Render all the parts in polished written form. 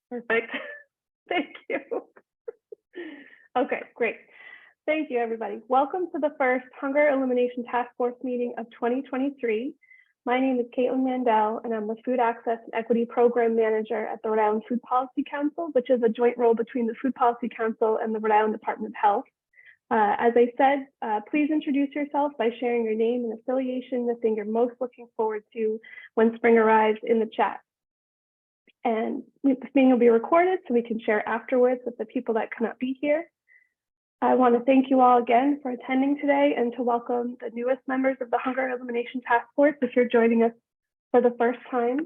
Perfect. Thank you. Okay, great. Thank you, everybody. Welcome to the first Hunger Elimination Task Force meeting of 2023. My name is Caitlin Mandel, and I'm the Food Access and Equity Program Manager at the Rhode Island Food Policy Council, which is a joint role between the Food Policy Council and the Rhode Island Department of Health. As I said, please introduce yourself by sharing your name and affiliation, the thing you're most looking forward to when spring arrives in the chat. And this meeting will be recorded so we can share afterwards with the people that cannot be here. I want to thank you all again for attending today and to welcome the newest members of the Hunger Elimination Task Force if you're joining us for the first time.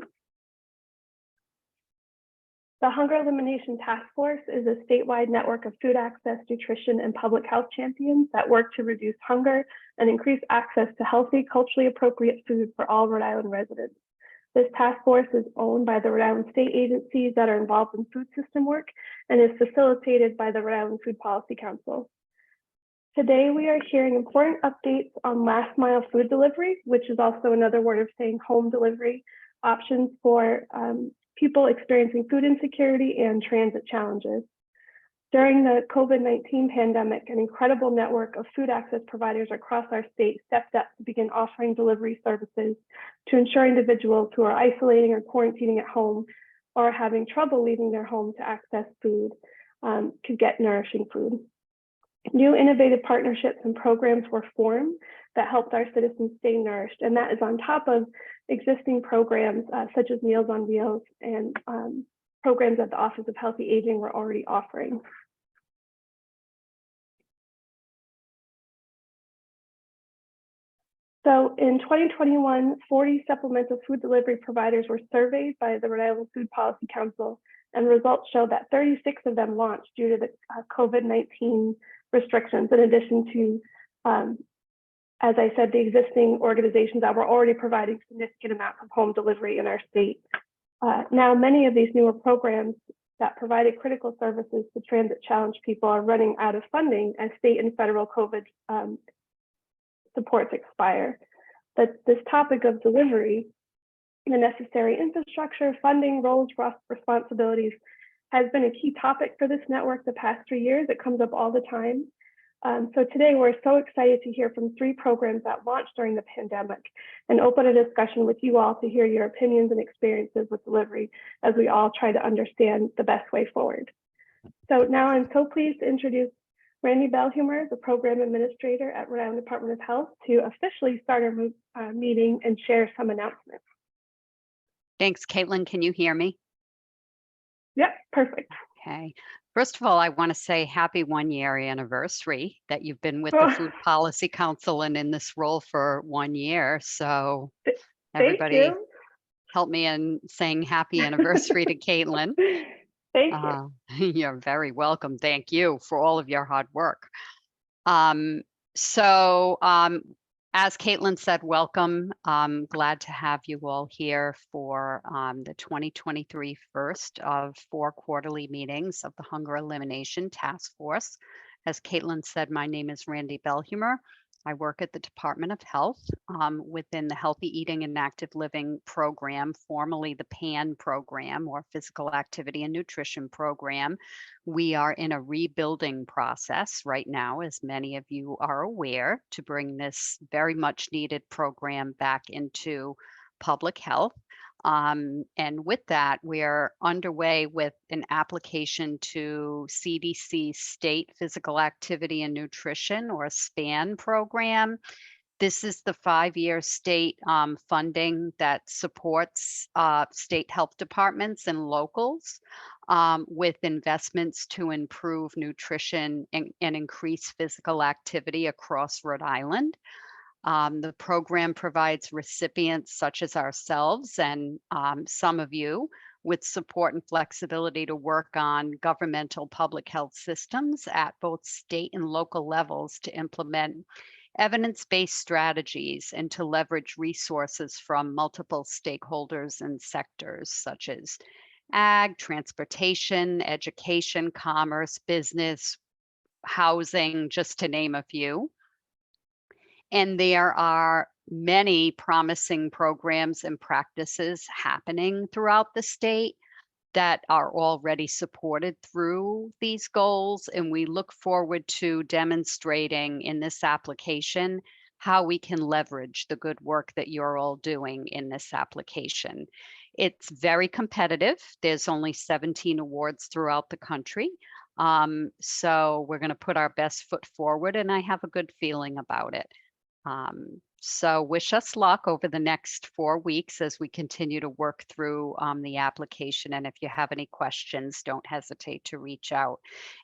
The Hunger Elimination Task Force is a statewide network of food access, nutrition, and public health champions that work to reduce hunger and increase access to healthy, culturally appropriate food for all Rhode Island residents. This task force is owned by the Rhode Island state agencies that are involved in food system work and is facilitated by the Rhode Island Food Policy Council. Today, we are hearing important updates on last mile food delivery, which is also another word of saying home delivery options for people experiencing food insecurity and transit challenges. During the COVID-19 pandemic, an incredible network of food access providers across our state stepped up to begin offering delivery services to ensure individuals who are isolating or quarantining at home or are having trouble leaving their home to access food could get nourishing food. New innovative partnerships and programs were formed that helped our citizens stay nourished, and that is on top of existing programs such as Meals on Wheels and programs that the Office of Healthy Aging were already offering. So in 2021, 40 supplemental food delivery providers were surveyed by the Rhode Island Food Policy Council, and results show that 36 of them launched due to the COVID-19 restrictions, in addition to, as I said, the existing organizations that were already providing significant amounts of home delivery in our state. Now, many of these newer programs that provided critical services to transit challenged people are running out of funding as state and federal COVID supports expire. But this topic of delivery, the necessary infrastructure, funding, roles, responsibilities has been a key topic for this network the past 3 years. It comes up all the time. So today we're so excited to hear from 3 programs that launched during the pandemic and open a discussion with you all to hear your opinions and experiences with delivery as we all try to understand the best way forward. So now I'm so pleased to introduce Randy Belhumer, the Program Administrator at Rhode Island Department of Health, to officially start our meeting and share some announcements. Thanks, Caitlin. Can you hear me? Yep, perfect. Okay. First of all, I want to say happy 1-year anniversary that you've been with the Food Policy Council and in this role for 1 year. So everybody help me in saying happy anniversary to Caitlin. Thank you. You're very welcome. Thank you for all of your hard work. As Caitlin said, welcome. I'm glad to have you all here for the 2023 first of 4 quarterly meetings of the Hunger Elimination Task Force. As Caitlin said, my name is Randy Belhumer. I work at the Department of Health within the Healthy Eating and Active Living program, formerly the PAN program, or Physical Activity and Nutrition program. We are in a rebuilding process right now, as many of you are aware, to bring this very much needed program back into public health. And with that, we're underway with an application to CDC State Physical Activity and Nutrition, or SPAN program. This is the 5-year state funding that supports state health departments and locals with investments to improve nutrition and increase physical activity across Rhode Island. The program provides recipients such as ourselves and some of you with support and flexibility to work on governmental public health systems at both state and local levels to implement evidence-based strategies and to leverage resources from multiple stakeholders and sectors such as ag, transportation, education, commerce, business, housing, just to name a few. And there are many promising programs and practices happening throughout the state. that are already supported through these goals. And we look forward to demonstrating in this application how we can leverage the good work that you're all doing in this application. It's very competitive. There's only 17 awards throughout the country. So we're going to put our best foot forward, and I have a good feeling about it. So wish us luck over the next 4 weeks as we continue to work through the application. And if you have any questions, don't hesitate to reach out.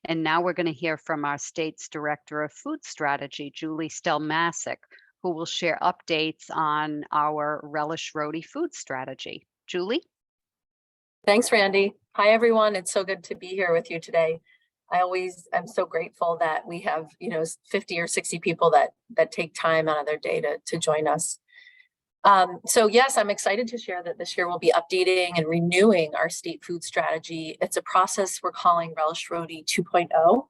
And now we're going to hear from our state's Director of Food Strategy, Julie Stelmasic, who will share updates on our Relish Rhode food strategy. Julie? Thanks, Randy. Hi, everyone. It's so good to be here with you today. I'm so grateful that we have, 50 or 60 people that take time out of their day to join us. So yes, I'm excited to share that this year we'll be updating and renewing our state food strategy. It's a process we're calling Relish Rhode 2.0.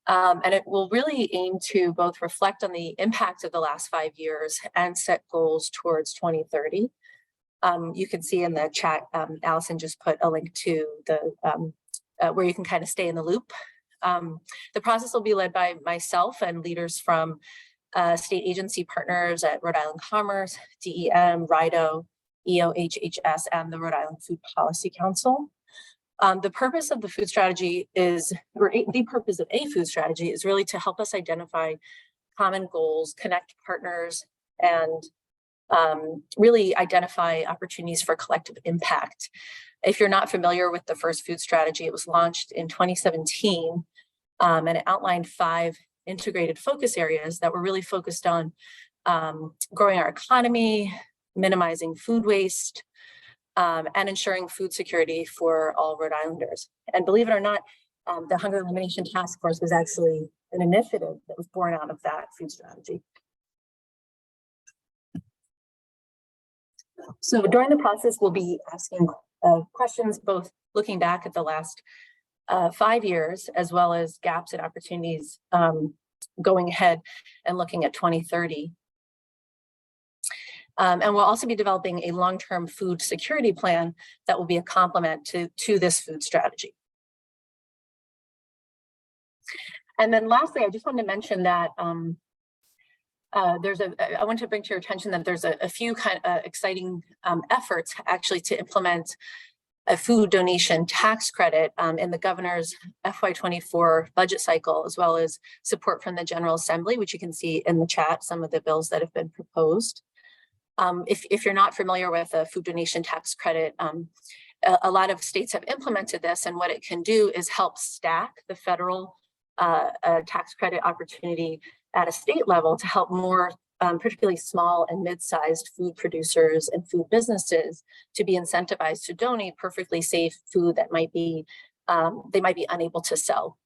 And it will really aim to both reflect on the impact of the last 5 years and set goals towards 2030. You can see in the chat, Allison just put a link to the where you can kind of stay in the loop. The process will be led by myself and leaders from state agency partners at Rhode Island Commerce, DEM, Rhode, EOHHS, and the Rhode Island Food Policy Council. The purpose of the food strategy is, the purpose of a food strategy is really to help us identify common goals, connect partners, and really identify opportunities for collective impact. If you're not familiar with the first food strategy, it was launched in 2017, and it outlined 5 integrated focus areas that were really focused on growing our economy, minimizing food waste, and ensuring food security for all Rhode Islanders. And believe it or not, the Hunger Elimination Task Force was actually an initiative that was born out of that food strategy. So during the process, we'll be asking questions, both looking back at the last 5 years, as well as gaps and opportunities going ahead and looking at 2030. And we'll also be developing a long-term food security plan that will be a complement to this food strategy. And then lastly, I just wanted to mention that I want to bring to your attention that there's a few kind of exciting efforts actually to implement a food donation tax credit in the governor's FY24 budget cycle, as well as support from the General Assembly, which you can see in the chat, some of the bills that have been proposed. If you're not familiar with a food donation tax credit, a lot of states have implemented this, and what it can do is help stack the federal tax credit opportunity at a state level to help more particularly small and mid-sized food producers and food businesses to be incentivized to donate perfectly safe food that might be they might be unable to sell.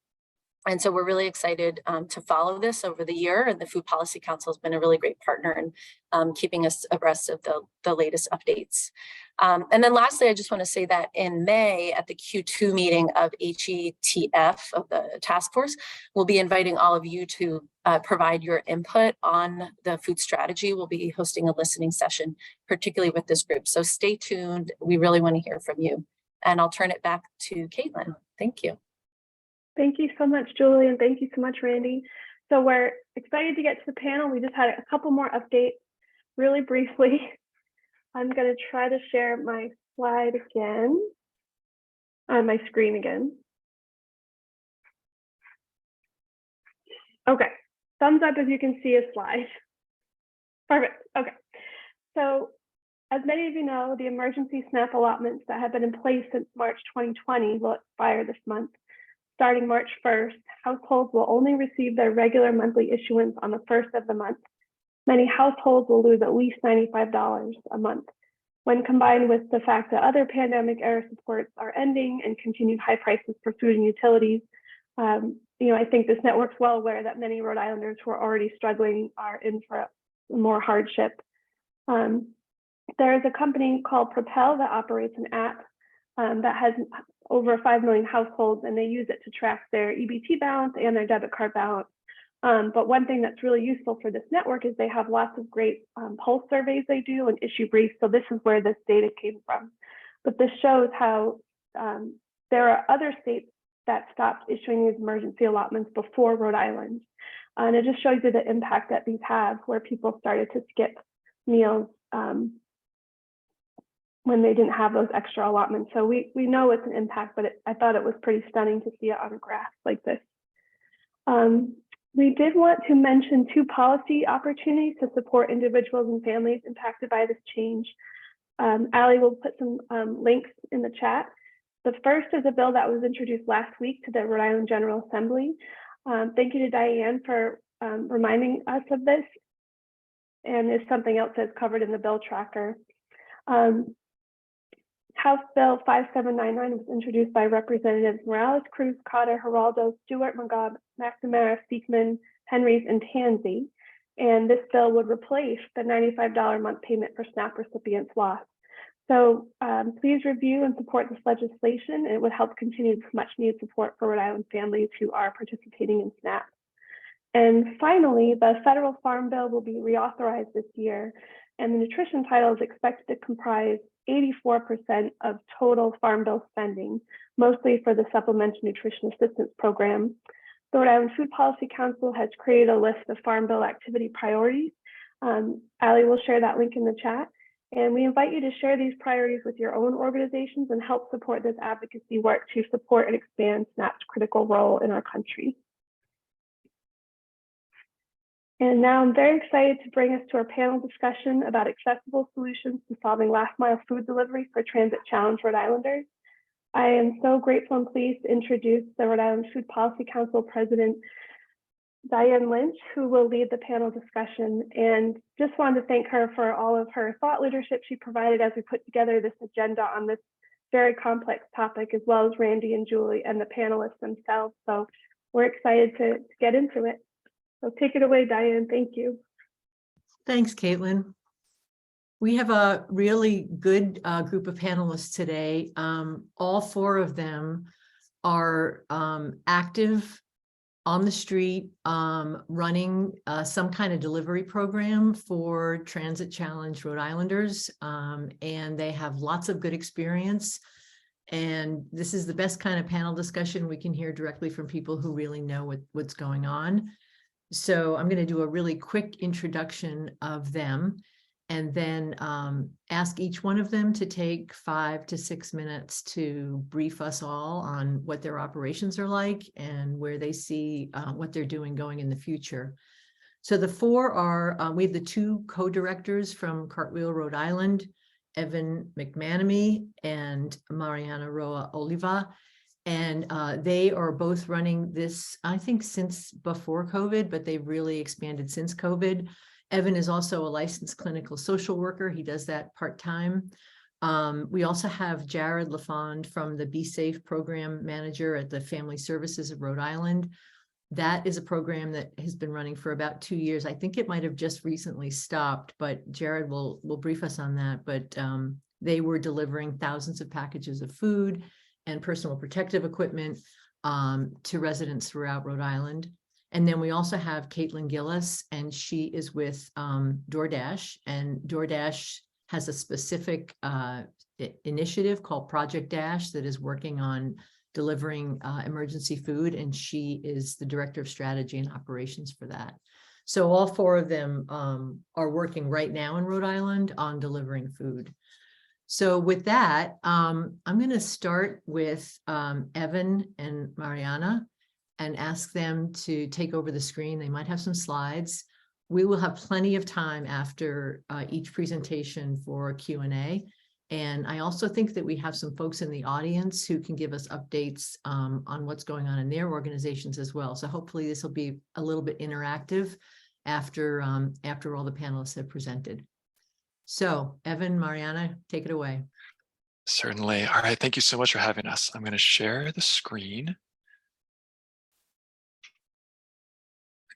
And so we're really excited to follow this over the year, and the Food Policy Council has been a really great partner in keeping us abreast of the latest updates. And then lastly, I just want to say that in May at the Q2 meeting of HETF of the task force, we'll be inviting all of you to provide your input on the food strategy. We'll be hosting a listening session, particularly with this group. So stay tuned. We really want to hear from you. And I'll turn it back to Caitlin. Thank you. Thank you so much, Julie, and thank you so much, Randy. So we're excited to get to the panel. We just had a couple more updates really briefly. I'm going to try to share my slide again, on my screen again. Okay, thumbs up if you can see a slide. Perfect, okay. So as many of you know, the emergency SNAP allotments that have been in place since March 2020 will expire this month. Starting March 1st, households will only receive their regular monthly issuance on the 1st of the month. Many households will lose at least $95 a month. When combined with the fact that other pandemic-era supports are ending and continued high prices for food and utilities, I think this network's well aware that many Rhode Islanders who are already struggling are in for more hardship. There is a company called Propel that operates an app that has over 5 million households, and they use it to track their EBT balance and their debit card balance. But one thing that's really useful for this network is they have lots of great pulse surveys they do and issue briefs. So this is where this data came from. But this shows how there are other states that stopped issuing these emergency allotments before Rhode Island. And it just shows you the impact that these have, where people started to skip meals when they didn't have those extra allotments. So we know it's an impact, but I thought it was pretty stunning to see it on a graph like this. We did want to mention 2 policy opportunities to support individuals and families impacted by this change. Allie will put some links in the chat. The first is a bill that was introduced last week to the Rhode Island General Assembly. Thank you to Diane for reminding us of this, and it's something else that's covered in the bill tracker. House Bill 5799 was introduced by Representatives Morales, Cruz, Cotter, Geraldo, Stewart, McNamara, Speakman, Henrys, and Tansey. And this bill would replace the $95 a month payment for SNAP recipients lost. So please review and support this legislation. It would help continue this much needed support for Rhode Island families who are participating in SNAP. And finally, the federal farm bill will be reauthorized this year, and the nutrition title is expected to comprise 84% of total farm bill spending, mostly for the Supplemental Nutrition Assistance Program. The Rhode Island Food Policy Council has created a list of farm bill activity priorities. Allie will share that link in the chat. And we invite you to share these priorities with your own organizations and help support this advocacy work to support and expand SNAP's critical role in our country. And now I'm very excited to bring us to our panel discussion about accessible solutions to solving last mile food delivery for transit challenged Rhode Islanders. I am so grateful and pleased to introduce the Rhode Island Food Policy Council President, Diane Lynch, who will lead the panel discussion, and just wanted to thank her for all of her thought leadership she provided as we put together this agenda on this very complex topic, as well as Randy and Julie and the panelists themselves. So we're excited to get into it. So take it away, Diane. Thank you. Thanks, Caitlin. We have a really good group of panelists today. All 4 of them are active on the street, running some kind of delivery program for transit challenged Rhode Islanders, and they have lots of good experience. And this is the best kind of panel discussion we can hear directly from people who really know what's going on. So I'm going to do a really quick introduction of them, and then ask each one of them to take 5 to 6 minutes to brief us all on what their operations are like and where they see what they're doing going in the future. So the 4 are, we have the 2 co-directors from Cartwheel, Rhode Island, Evan McManamy and Mariana Roa Oliva. And they are both running this, I think, since before COVID, but they've really expanded since COVID. Evan is also a licensed clinical social worker. He does that part-time. We also have Jared LaFond from the Be Safe program manager at the Family Services of Rhode Island. That is a program that has been running for about 2 years. I think it might have just recently stopped, but Jared will brief us on that. But they were delivering thousands of packages of food and personal protective equipment to residents throughout Rhode Island. And then we also have Caitlin Gillis, and she is with DoorDash, and DoorDash has a specific initiative called Project Dash that is working on delivering emergency food, and she is the director of strategy and operations for that. So all 4 of them are working right now in Rhode Island on delivering food. So with that, I'm going to start with Evan and Mariana and ask them to take over the screen. They might have some slides. We will have plenty of time after each presentation for Q&A. And I also think that we have some folks in the audience who can give us updates on what's going on in their organizations as well. So hopefully this will be a little bit interactive after all the panelists have presented. So Evan, Mariana, take it away. Certainly. All right. Thank you so much for having us. I'm going to share the screen.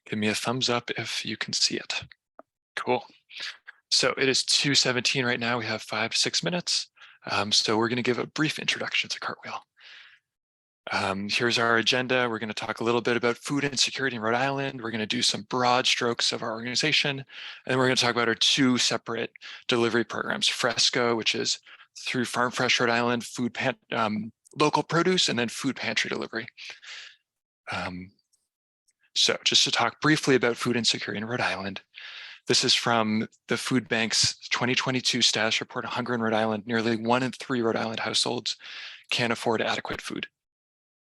Give me a thumbs up if you can see it. Cool. So it is 2:17 right now. We have 5 to 6 minutes. So we're going to give a brief introduction to Cartwheel. Here's our agenda. We're going to talk a little bit about food insecurity in Rhode Island. We're going to do some broad strokes of our organization. And then we're going to talk about our 2 separate delivery programs, Fresco, which is through Farm Fresh Rhode Island, local produce, and then food pantry delivery. So just to talk briefly about food insecurity in Rhode Island, this is from the Food Bank's 2022 status report on hunger in Rhode Island. Nearly 1 in 3 Rhode Island households can't afford adequate food.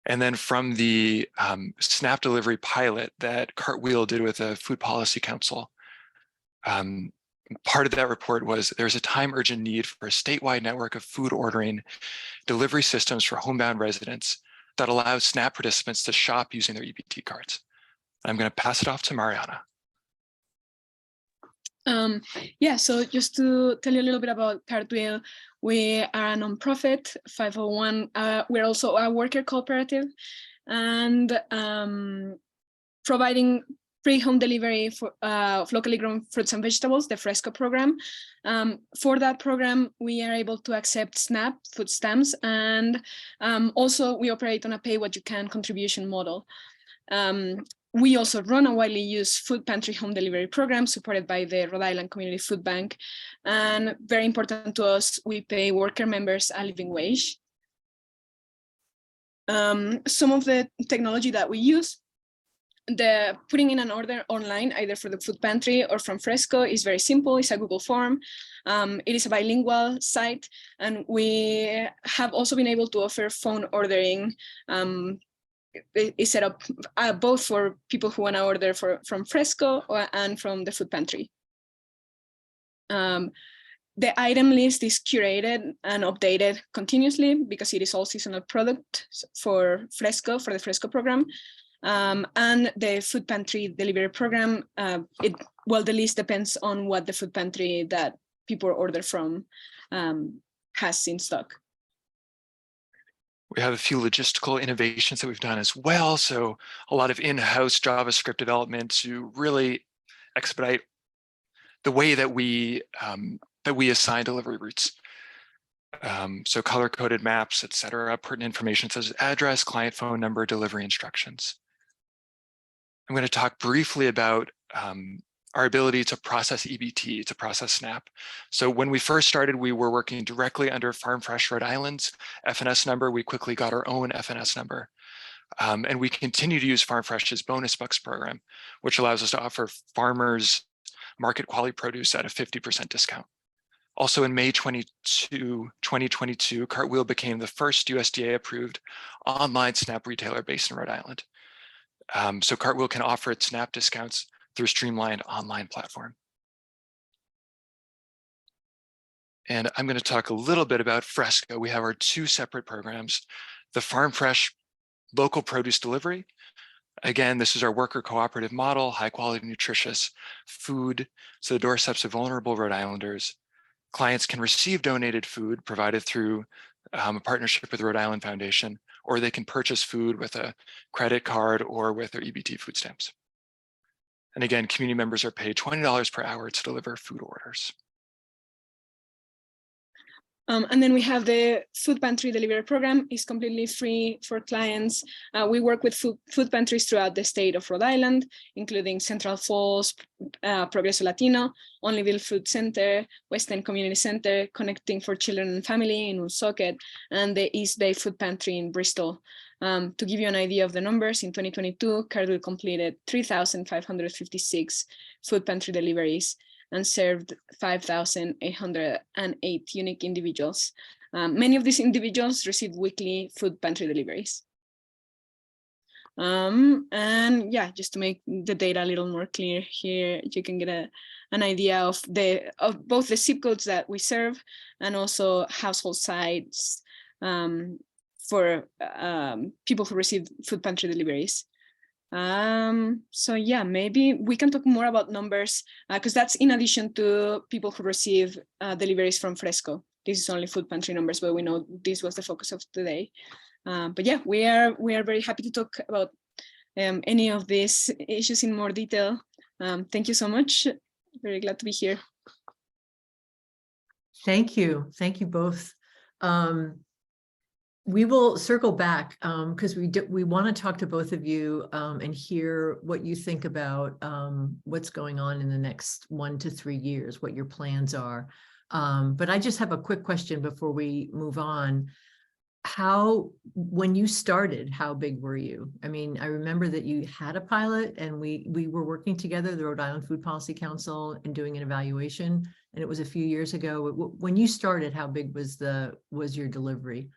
And then from the SNAP delivery pilot that Cartwheel did with the Food Policy Council, part of that report was there's a time urgent need for a statewide network of food ordering delivery systems for homebound residents that allows SNAP participants to shop using their EBT cards. I'm going to pass it off to Mariana. Yeah, so just to tell you a little bit about Cartwheel, we are a nonprofit, 501. We're also a worker cooperative, and providing free home delivery for, of locally grown fruits and vegetables, the Fresco program. For that program, we are able to accept SNAP food stamps, and also we operate on a pay what you can contribution model. We also run a widely used food pantry home delivery program supported by the Rhode Island Community Food Bank. And very important to us, we pay worker members a living wage. Some of the technology that we use, the putting in an order online, either for the food pantry or from Fresco, is very simple. It's a Google form. It is a bilingual site. And we have also been able to offer phone ordering. Is set up both for people who want to order from Fresco and from the food pantry. The item list is curated and updated continuously because it is all seasonal product for Fresco, for the Fresco program. And the food pantry delivery program, the list depends on what the food pantry that people order from has in stock. We have a few logistical innovations that we've done as well. So a lot of in-house JavaScript development to really expedite the way that we assign delivery routes. So color-coded maps, et cetera, pertinent information such as address, client phone number, delivery instructions. I'm going to talk briefly about our ability to process EBT, to process SNAP. So when we first started, we were working directly under Farm Fresh Rhode Island's FNS number. We quickly got our own FNS number. And we continue to use Farm Fresh's Bonus Bucks program, which allows us to offer farmers market quality produce at a 50% discount. Also in May 2022, Cartwheel became the first USDA approved online SNAP retailer based in Rhode Island. So Cartwheel can offer its SNAP discounts through a streamlined online platform. And I'm going to talk a little bit about Fresco. We have our 2 separate programs, the Farm Fresh local produce delivery. Again, this is our worker cooperative model, high quality, nutritious food to the doorsteps of vulnerable Rhode Islanders. Clients can receive donated food provided through a partnership with the Rhode Island Foundation, or they can purchase food with a credit card or with their EBT food stamps. And again, community members are paid $20 per hour to deliver food orders. And then we have the food pantry delivery program. It's completely free for clients. We work with food pantries throughout the state of Rhode Island, including Central Falls, Progreso Latino, Onlyville Food Center, West End Community Center, Connecting for Children and Family in Woonsocket, and the East Bay Food Pantry in Bristol. To give you an idea of the numbers, in 2022, Cartwheel completed 3,556 food pantry deliveries and served 5,808 unique individuals. Many of these individuals receive weekly food pantry deliveries. And yeah, just to make the data a little more clear here, you can get an idea of both the zip codes that we serve and also household size for people who receive food pantry deliveries. So yeah, maybe we can talk more about numbers because that's in addition to people who receive deliveries from Fresco. This is only food pantry numbers, but we know this was the focus of today. But yeah, we are very happy to talk about any of these issues in more detail. Thank you so much. Very glad to be here. Thank you both. We will circle back because we want to talk to both of you and hear what you think about what's going on in the next 1 to 3 years, what your plans are. But I just have a quick question before we move on. when you started, how big were you? I mean, I remember that you had a pilot and we were working together, the Rhode Island Food Policy Council, and doing an evaluation. And it was a few years ago. When you started, how big was your delivery?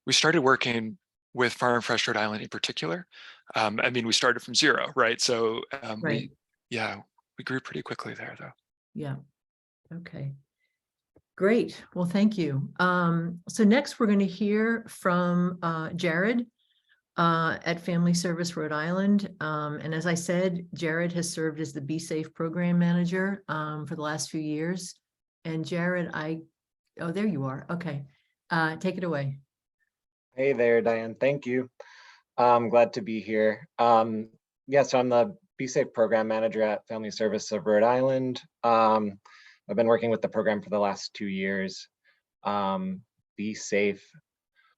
We started working with Farm Fresh Rhode Island in particular. I mean, we started from zero, right? So Right. we grew pretty quickly there though. Yeah. Okay. Great. Well, thank you. So next we're going to hear from Jared at Family Service Rhode Island. And as I said, Jared has served as the Be Safe program manager for the last few years. And Jared, oh, there you are. Okay. Take it away. Hey there, Diane. Thank you. I'm glad to be here. Yeah, so I'm the Be Safe program manager at Family Service of Rhode Island. I've been working with the program for the last 2 years. Be Safe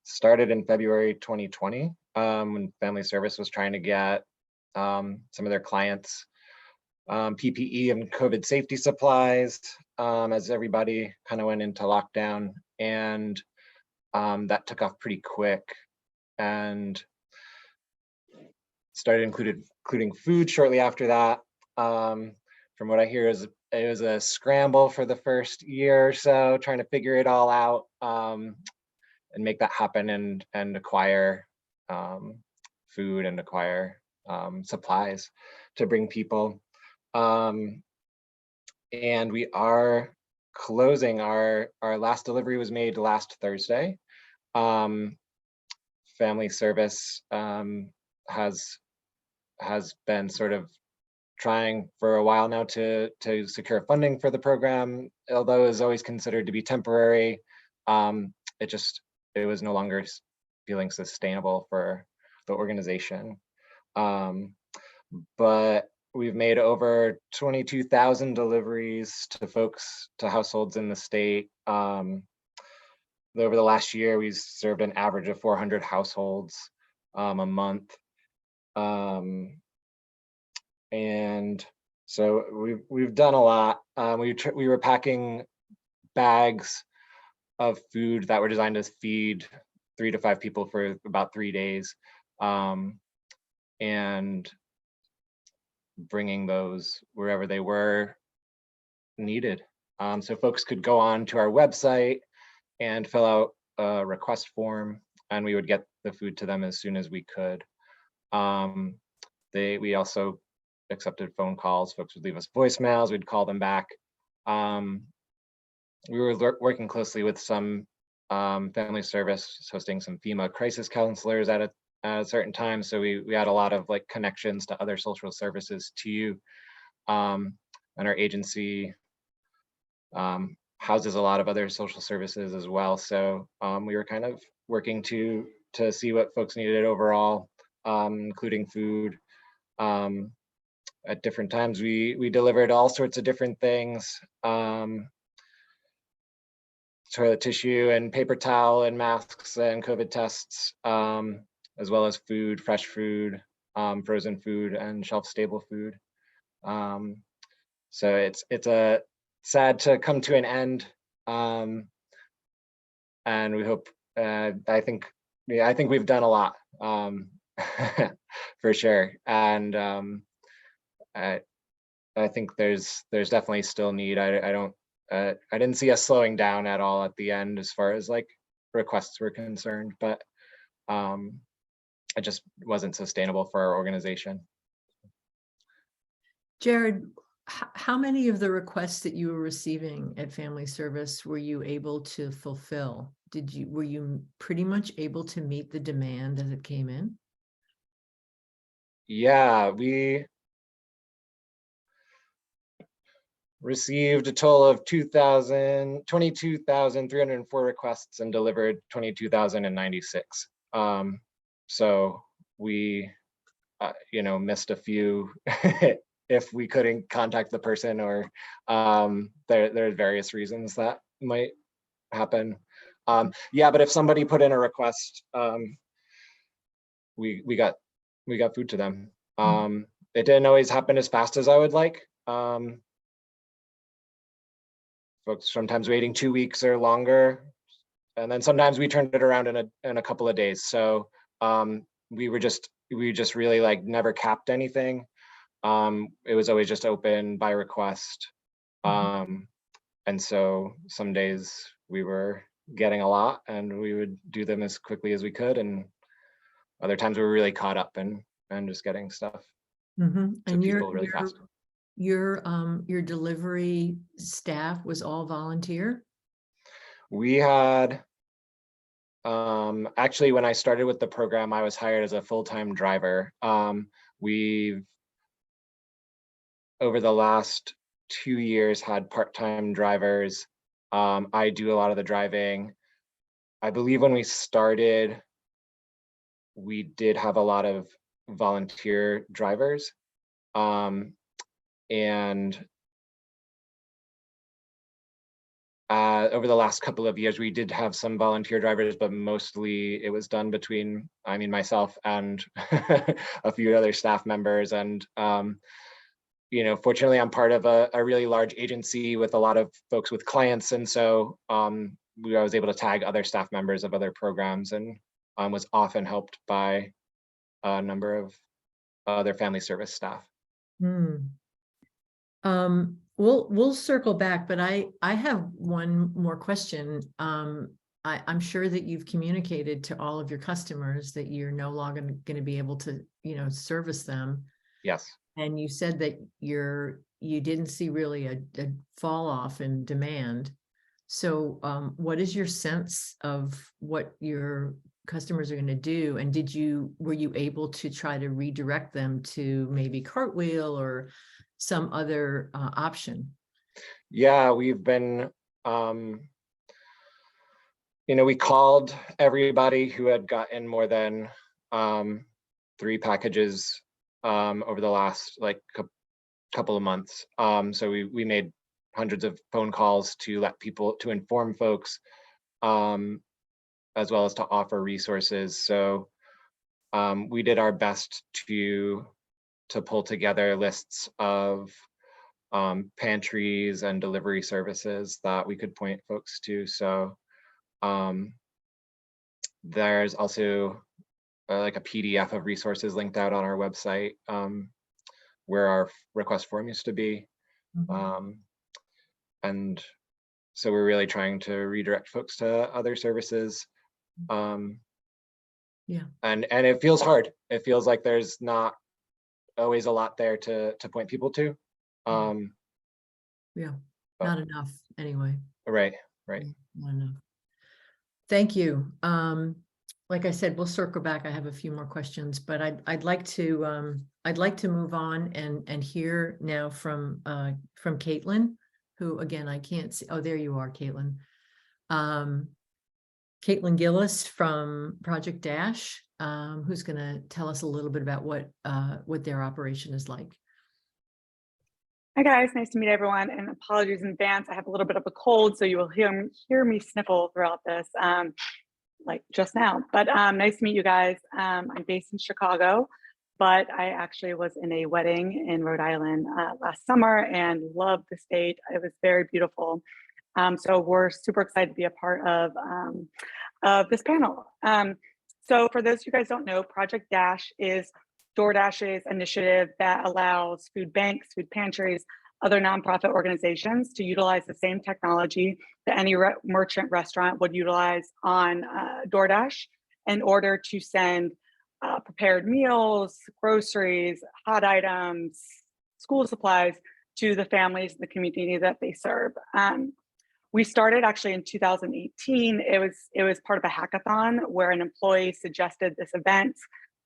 started in February 2020 when Family Service was trying to get some of their clients PPE and COVID safety supplies as everybody kind of went into lockdown, and that took off pretty quick and started including food shortly after that. From what I hear, it was a scramble for the first year or so, trying to figure it all out and make that happen and acquire food and acquire supplies to bring people. And we are closing. Our last delivery was made last Thursday. Family Service has been sort of trying for a while now to secure funding for the program, although it was always considered to be temporary. It was no longer feeling sustainable for the organization. But we've made over 22,000 deliveries to households in the state. Over the last year, we've served an average of 400 households a month. And so we've done a lot. We were packing bags of food that were designed to feed 3 to 5 people for about 3 days, and bringing those wherever they were needed. So folks could go on to our website and fill out a request form, and we would get the food to them as soon as we could. We also accepted phone calls. Folks would leave us voicemails, we'd call them back. We were working closely with some Family Service, hosting some FEMA crisis counselors at a certain time. So we had a lot of like connections to other social services too. And our agency houses a lot of other social services as well. So we were kind of working to see what folks needed overall, including food. At different times, we delivered all sorts of different things. Toilet tissue and paper towel and masks and COVID tests, as well as food, fresh food, frozen food, and shelf-stable food. So it's a sad to come to an end, and we hope. I think we've done a lot, for sure, and I think there's definitely still need. I didn't see us slowing down at all at the end as far as like requests were concerned, but it just wasn't sustainable for our organization. Jared, how many of the requests that you were receiving at Family Service were you able to fulfill? Were you pretty much able to meet the demand as it came in? Yeah, we received a total of 22,304 requests and delivered 22,096. So we, missed a few if we couldn't contact the person, or there are various reasons that might happen. Yeah, but if somebody put in a request, we got food to them. It didn't always happen as fast as I would like. Folks sometimes waiting 2 weeks or longer. then sometimes we turned it around in a couple of days. So we just really like never capped anything. It was always just open by request. And so some days we were getting a lot and we would do them as quickly as we could. And other times we were really caught up and just getting stuff to And people really fast. your delivery staff was all volunteer? We had, actually, when I started with the program, I was hired as a full-time driver. We've, over the last 2 years, had part-time drivers. I do a lot of the driving. I believe when we started, we did have a lot of volunteer drivers. And over the last couple of years, we did have some volunteer drivers, but mostly it was done between, myself and a few other staff members. And, fortunately, I'm part of a really large agency with a lot of folks with clients. And so I was able to tag other staff members of other programs and was often helped by a number of other family service staff. We'll circle back, but I have one more question. I'm sure that you've communicated to all of your customers that you're no longer going to be able to, service them. Yes. And you said that you didn't see really a fall off in demand. So what is your sense of what your customers are going to do? And were you able to try to redirect them to maybe Cartwheel or some other option? Yeah, we've been, we called everybody who had gotten more than 3 packages over the last couple of months. So we made hundreds of phone calls to inform folks, as well as to offer resources. So we did our best to pull together lists of pantries and delivery services that we could point folks to. So there's also a PDF of resources linked out on our website where our request form used to be. And so we're really trying to redirect folks to other services. Yeah. And it feels hard. It feels like there's not always a lot there to point people to. Yeah, not enough anyway. Right. Not enough. Thank you. Like I said, we'll circle back. I have a few more questions, but I'd like to move on and hear now from Caitlin, who again I can't see. Oh, there you are, Caitlin. Caitlin Gillis from Project Dash, who's going to tell us a little bit about what their operation is like. Hi guys, nice to meet everyone, and apologies in advance. I have a little bit of a cold, so you will hear me sniffle throughout this, like just now. But nice to meet you guys. I'm based in Chicago, but I actually was in a wedding in Rhode Island last summer and loved the state. It was very beautiful. So we're super excited to be a part of this panel. So for those of you guys don't know, Project Dash is DoorDash's initiative that allows food banks, food pantries, other nonprofit organizations to utilize the same technology that any merchant restaurant would utilize on DoorDash in order to send prepared meals, groceries, hot items, school supplies to the families in the community that they serve. We started actually in 2018. It was part of a hackathon where an employee suggested this event.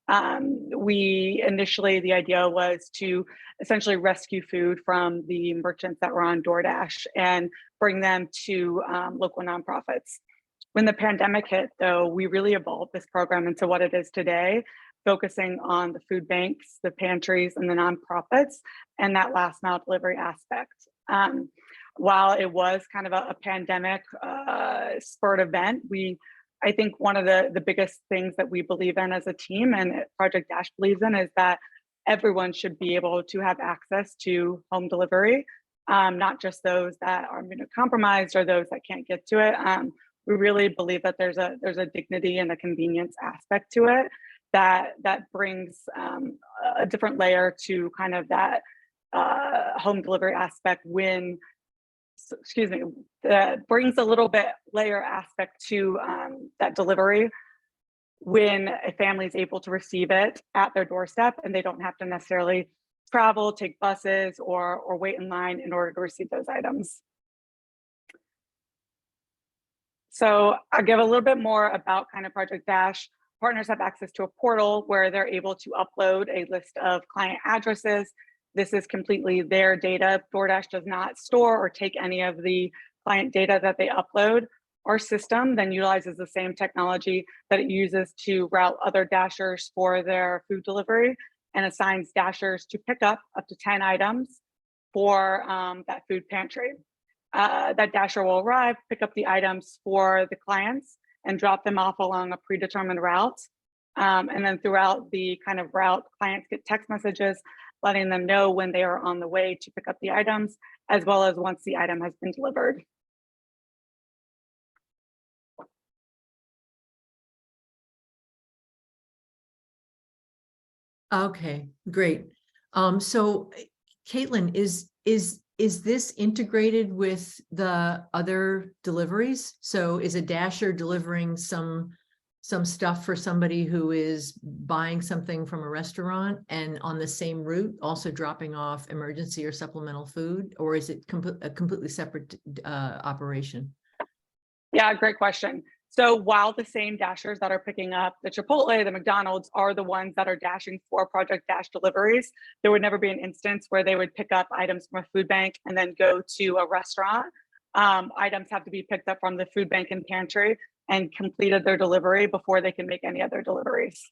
The idea was to essentially rescue food from the merchants that were on DoorDash and bring them to local nonprofits. When the pandemic hit, though, we really evolved this program into what it is today, focusing on the food banks, the pantries, and the nonprofits, and that last mile delivery aspect. While it was kind of a pandemic spurred event, I think one of the biggest things that we believe in as a team and Project Dash believes in is that everyone should be able to have access to home delivery, not just those that are immunocompromised or those that can't get to it. We really believe that there's a dignity and a convenience aspect to it that brings a different layer to kind of that home delivery aspect that brings a little bit layer aspect to that delivery when a family is able to receive it at their doorstep and they don't have to necessarily travel, take buses, or wait in line in order to receive those items. So I'll give a little bit more about kind of Project Dash. Partners have access to a portal where they're able to upload a list of client addresses. This is completely their data. DoorDash does not store or take any of the client data that they upload. Our system then utilizes the same technology that it uses to route other Dashers for their food delivery and assigns Dashers to pick up to 10 items for that food pantry. That Dasher will arrive, pick up the items for the clients and drop them off along a predetermined route. And then throughout the kind of route, clients get text messages letting them know when they are on the way to pick up the items, as well as once the item has been delivered. Okay, great. So Caitlin, is this integrated with the other deliveries? So is a Dasher delivering some stuff for somebody who is buying something from a restaurant and on the same route also dropping off emergency or supplemental food, or is it a completely separate operation? Yeah, great question. So while the same Dashers that are picking up the Chipotle, the McDonald's are the ones that are dashing for Project Dash deliveries, there would never be an instance where they would pick up items from a food bank and then go to a restaurant. Items have to be picked up from the food bank and pantry and completed their delivery before they can make any other deliveries.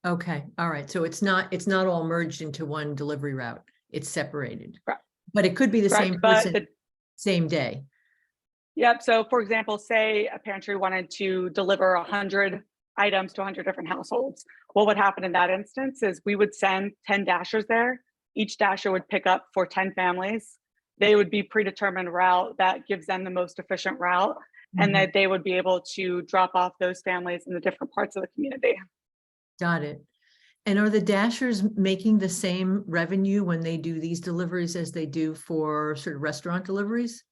Okay, all right. So it's not all merged into one delivery route. It's separated. Correct. But it could be the Correct, same but person, same day. Yep. So for example, say a pantry wanted to deliver 100 items to 100 different households. What would happen in that instance is we would send 10 Dashers there. Each Dasher would pick up for 10 families. They would be predetermined route that gives them the most efficient route, and that they would be able to drop off those families in the different parts of the community. Got it. And are the Dashers making the same revenue when they do these deliveries as they do for sort of restaurant deliveries?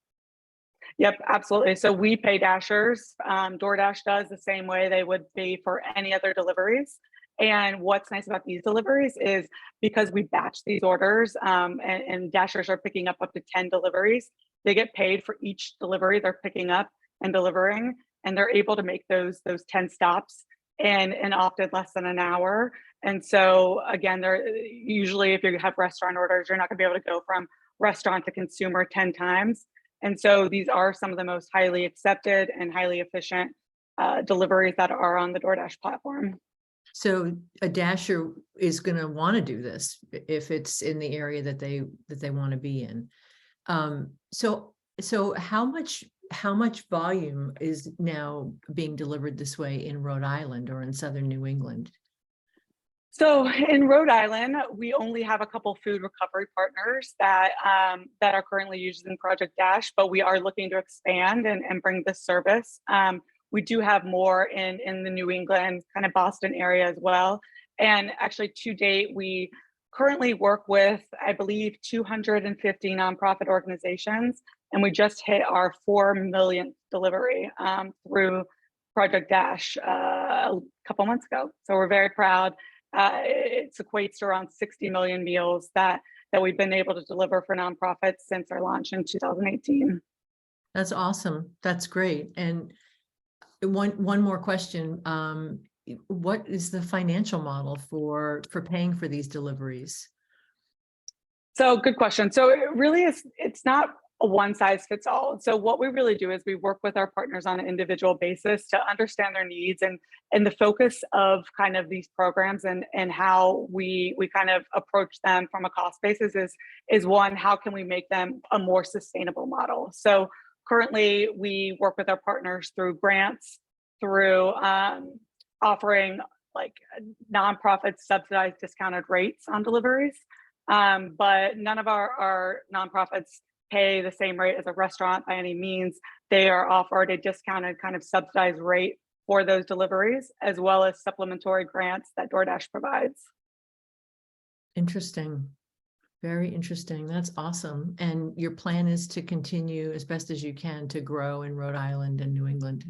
Yep, absolutely. So we pay Dashers. DoorDash does the same way they would be for any other deliveries. And what's nice about these deliveries is because we batch these orders and Dashers are picking up to 10 deliveries, they get paid for each delivery they're picking up and delivering, and they're able to make those 10 stops in often less than an hour. And so again, they're usually, if you have restaurant orders, you're not going to be able to go from restaurant to consumer 10 times. And so these are some of the most highly accepted and highly efficient deliveries that are on the DoorDash platform. So a Dasher is going to want to do this if it's in the area that they want to be in. So how much volume is now being delivered this way in Rhode Island or in Southern New England? So in Rhode Island, we only have a couple food recovery partners that are currently using Project Dash, but we are looking to expand and bring this service. We do have more in the New England, kind of Boston area as well. And actually to date, we currently work with, I believe, 250 nonprofit organizations, and we just hit our 4 millionth delivery through Project Dash a couple months ago. So we're very proud. It equates to around 60 million meals that we've been able to deliver for nonprofits since our launch in 2018. That's awesome. That's great. And one more question. What is the financial model for paying for these deliveries? So good question. So it really is, it's not a one size fits all. So what we really do is we work with our partners on an individual basis to understand their needs, and the focus of kind of these programs and how we kind of approach them from a cost basis is one, how can we make them a more sustainable model? So currently we work with our partners through grants, through offering like nonprofit subsidized discounted rates on deliveries. But none of our nonprofits pay the same rate as a restaurant by any means. They are offered a discounted kind of subsidized rate for those deliveries, as well as supplementary grants that DoorDash provides. Interesting. Very interesting. That's awesome. And your plan is to continue as best as you can to grow in Rhode Island and New England.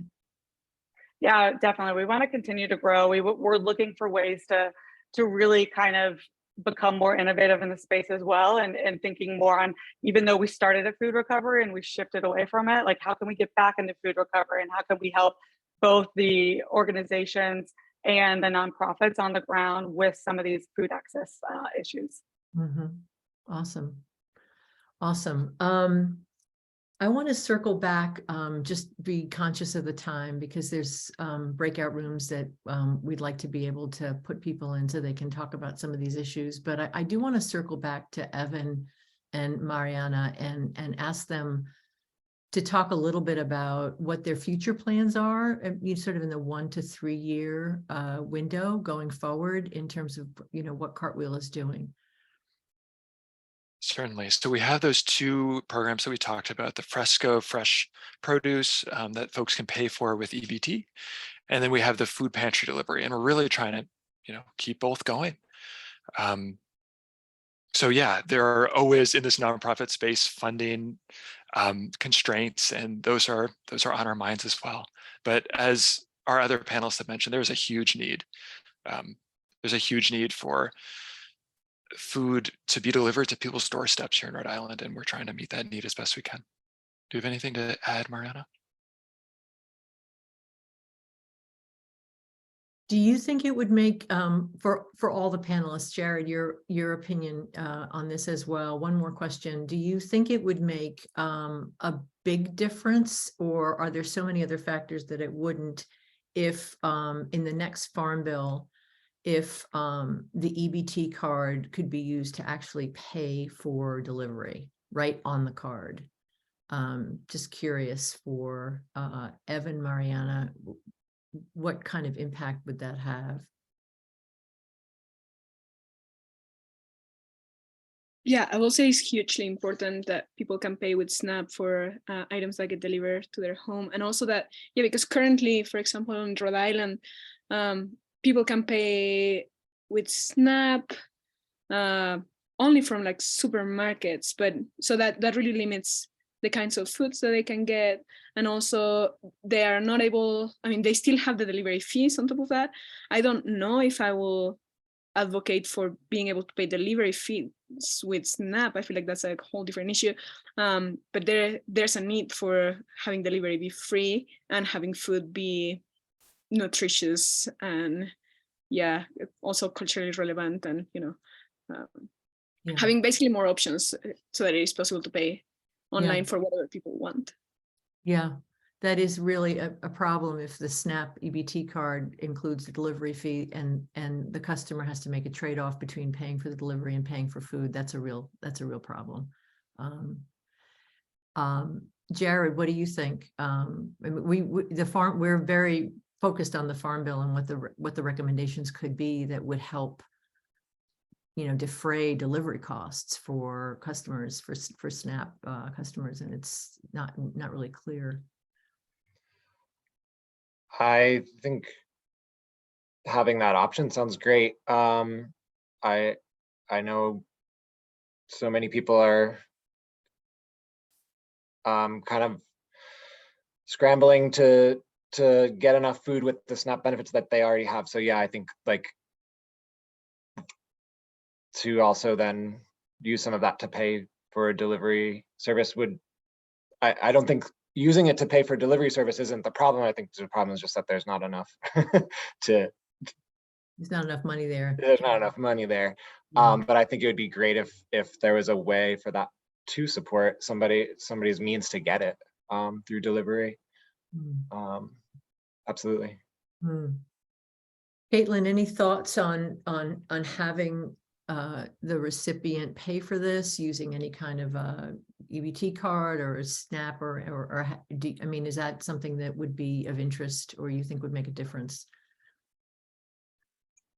Yeah, definitely. We want to continue to grow. We're looking for ways to really kind of become more innovative in the space as well, and thinking more on, even though we started at food recovery and we shifted away from it, like how can we get back into food recovery, and how can we help both the organizations and the nonprofits on the ground with some of these food access issues. Awesome. Awesome. I want to circle back, just be conscious of the time, because there's breakout rooms that we'd like to be able to put people in so they can talk about some of these issues. But I do want to circle back to Evan and Mariana and ask them to talk a little bit about what their future plans are, sort of in the 1 to 3 year window going forward in terms of, what Cartwheel is doing. Certainly. So we have those 2 programs that we talked about, the Fresco fresh produce that folks can pay for with EBT. And then we have the food pantry delivery, and we're really trying to, keep both going. So yeah, there are always in this nonprofit space funding constraints, and those are on our minds as well. But as our other panelists have mentioned, there's a huge need. There's a huge need for food to be delivered to people's doorsteps here in Rhode Island, and we're trying to meet that need as best we can. Do you have anything to add, Mariana? Do you think it would make, for all the panelists, Jared, your opinion on this as well? One more question. Do you think it would make a big difference, or are there so many other factors that it wouldn't, if in the next Farm Bill, if the EBT card could be used to actually pay for delivery right on the card? Just curious for Evan, Mariana, what kind of impact would that have? Yeah, I will say it's hugely important that people can pay with SNAP for items that get delivered to their home. And also that, because currently, for example, in Rhode Island, people can pay with SNAP only from like supermarkets, but so that really limits the kinds of foods that they can get. And also they are not able, they still have the delivery fees on top of that. I don't know if I will advocate for being able to pay delivery fees with SNAP. I feel like that's a whole different issue. But there's a need for having delivery be free and having food be nutritious and also culturally relevant, and having basically more options so that it is possible to pay online for whatever people want. Yeah, that is really a problem if the SNAP EBT card includes the delivery fee and the customer has to make a trade-off between paying for the delivery and paying for food. That's a real problem. Jared, what do you think? We're very focused on the Farm Bill and what the recommendations could be that would help, defray delivery costs for customers, for SNAP customers, and it's not really clear. I think having that option sounds great. I know so many people are kind of scrambling to get enough food with the SNAP benefits that they already have. So yeah, I think like to also then use some of that to pay for a delivery service would, I don't think using it to pay for delivery service isn't the problem. I think the problem is just that there's not enough there's not enough money there. There's not enough money there. But I think it would be great if there was a way for that to support somebody's means to get it through delivery. Absolutely. Caitlin, any thoughts on having the recipient pay for this using any kind of EBT card or a SNAP or is that something that would be of interest or you think would make a difference?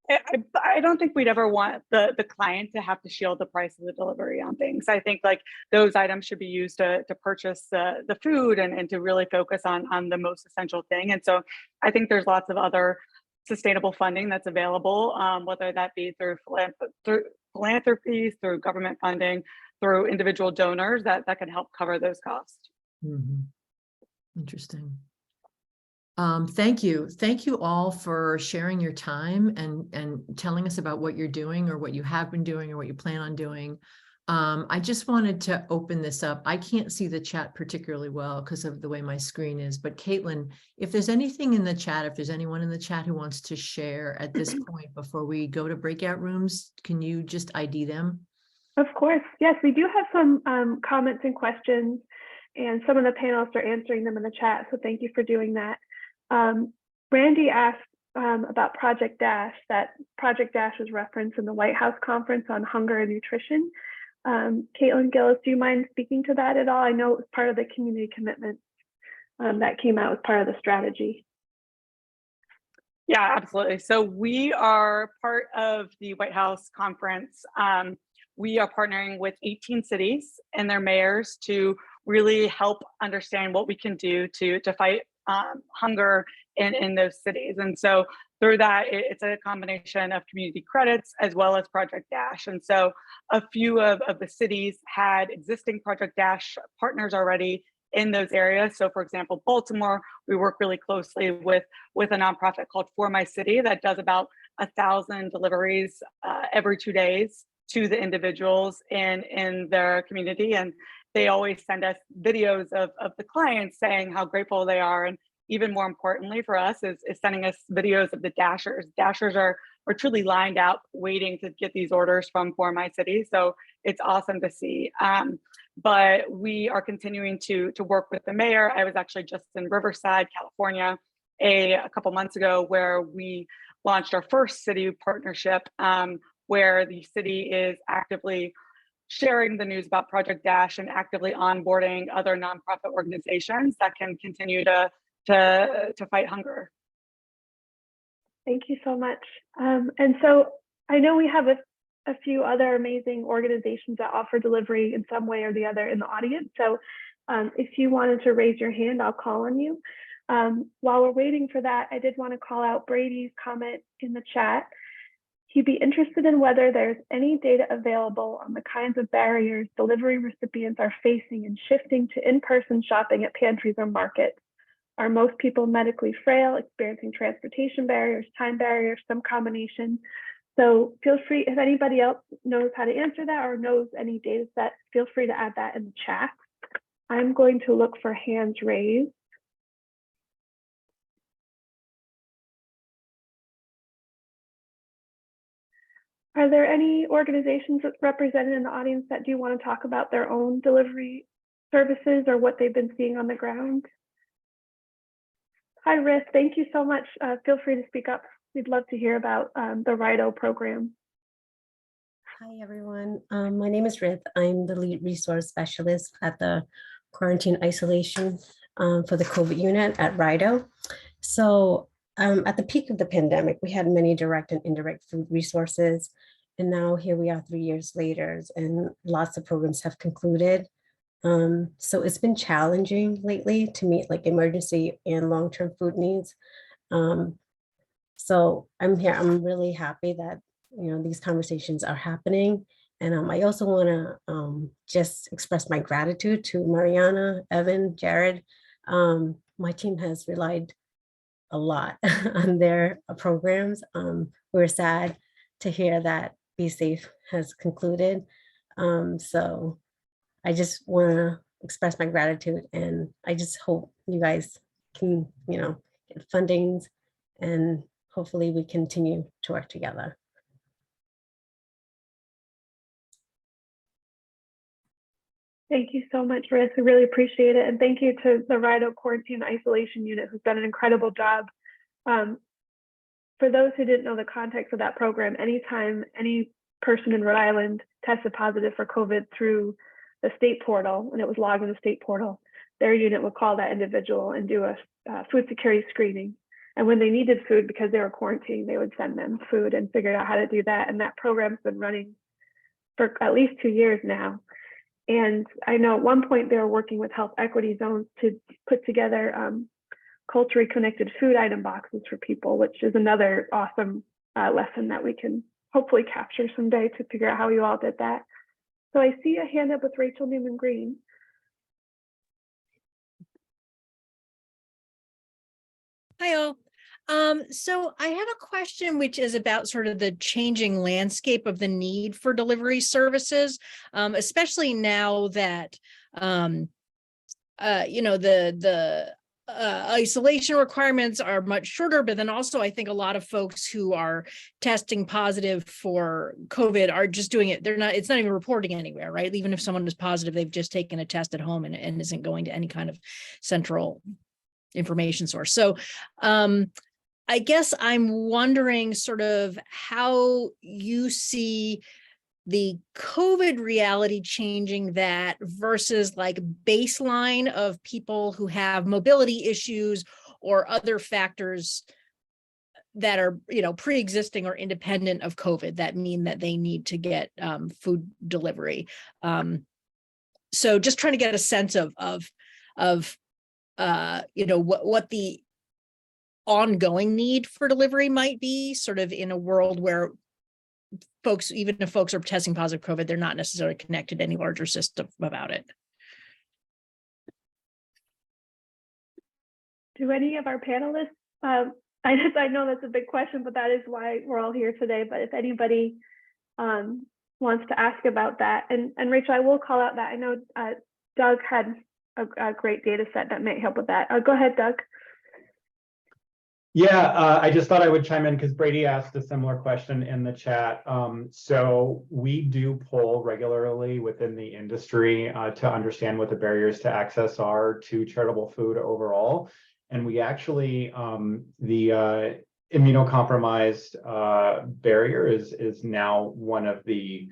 I don't think we'd ever want the client to have to shield the price of the delivery on things. I think like those items should be used to purchase the food and to really focus on the most essential thing. And so I think there's lots of other sustainable funding that's available, whether that be through philanthropies, through government funding, through individual donors that can help cover those costs. Mhm. Interesting. Thank you. Thank you all for sharing your time and telling us about what you're doing or what you have been doing or what you plan on doing. I just wanted to open this up. I can't see the chat particularly well because of the way my screen is, but Caitlin, if there's anything in the chat, if there's anyone in the chat who wants to share at this point before we go to breakout rooms, can you just ID them? Of course. Yes, we do have some comments and questions, and some of the panelists are answering them in the chat. So thank you for doing that. Randy asked about Project Dash, that Project Dash was referenced in the White House Conference on Hunger and Nutrition. Caitlin Gillis, do you mind speaking to that at all? I know it was part of the community commitment that came out as part of the strategy. Yeah, absolutely. So we are part of the White House Conference. We are partnering with 18 cities and their mayors to really help understand what we can do to fight hunger in those cities. And so through that, it's a combination of community credits as well as Project Dash. And so a few of the cities had existing Project Dash partners already in those areas. So for example, Baltimore, we work really closely with a nonprofit called For My City that does about 1,000 deliveries every 2 days to the individuals in their community. And they always send us videos of the clients saying how grateful they are. And even more importantly for us is sending us videos of the Dashers. Dashers are truly lined out waiting to get these orders from For My City. So it's awesome to see. But we are continuing to work with the mayor. I was actually just in Riverside, California, a couple months ago, where we launched our first city partnership, where the city is actively sharing the news about Project Dash and actively onboarding other nonprofit organizations that can continue to fight hunger. Thank you so much. And so I know we have a few other amazing organizations that offer delivery in some way or the other in the audience. So if you wanted to raise your hand, I'll call on you. While we're waiting for that, I did want to call out Brady's comment in the chat. He'd be interested in whether there's any data available on the kinds of barriers delivery recipients are facing in shifting to in-person shopping at pantries or markets. Are most people medically frail, experiencing transportation barriers, time barriers, some combination? So feel free, if anybody else knows how to answer that or knows any data set, feel free to add that in the chat. I'm going to look for hands raised. Are there any organizations represented in the audience that do want to talk about their own delivery services or what they've been seeing on the ground? Hi, Riz. Thank you so much. Feel free to speak up. We'd love to hear about the Rhode program. Hi, everyone. My name is Rhode. I'm the lead resource specialist at the quarantine isolation for the COVID unit at Rhode. So at the peak of the pandemic, we had many direct and indirect food resources. And now here we are 3 years later, and lots of programs have concluded. So it's been challenging lately to meet like emergency and long-term food needs. So I'm here. I'm really happy that these conversations are happening. And I also want to just express my gratitude to Mariana, Evan, Jared. My team has relied a lot on their programs. We're sad to hear that Be Safe has concluded. So I just want to express my gratitude, and I just hope you guys can, get fundings, and hopefully we continue to work together. Thank you so much, Riz. We really appreciate it. And thank you to the Rhode Quarantine Isolation Unit, who's done an incredible job. For those who didn't know the context of that program, anytime any person in Rhode Island tested positive for COVID through the state portal, and it was logged in the state portal, their unit would call that individual and do a food security screening. And when they needed food because they were quarantining, they would send them food and figured out how to do that. And that program's been running for at least 2 years now. And I know at one point they were working with health equity zones to put together culturally connected food item boxes for people, which is another awesome lesson that we can hopefully capture someday to figure out how you all did that. So I see a hand up with Rachel Newman Green. Hi all. So I have a question which is about sort of the changing landscape of the need for delivery services, especially now that the isolation requirements are much shorter, but then also I think a lot of folks who are testing positive for COVID are just doing it. It's not even reporting anywhere, right? Even if someone is positive, they've just taken a test at home and isn't going to any kind of central information source. So I guess I'm wondering sort of how you see the COVID reality changing that versus like baseline of people who have mobility issues or other factors that are, pre-existing or independent of COVID that mean that they need to get food delivery. So just trying to get a sense of what the ongoing need for delivery might be, sort of in a world where folks, even if folks are testing positive COVID, they're not necessarily connected to any larger system about it. Do any of our panelists, I know that's a big question, but that is why we're all here today. But if anybody wants to ask about that, and Rachel, I will call out that I know Doug had a great data set that might help with that. Go ahead, Doug. Yeah, I just thought I would chime in because Brady asked a similar question in the chat. So we do poll regularly within the industry to understand what the barriers to access are to charitable food overall. And we actually, the immunocompromised barrier is now one of the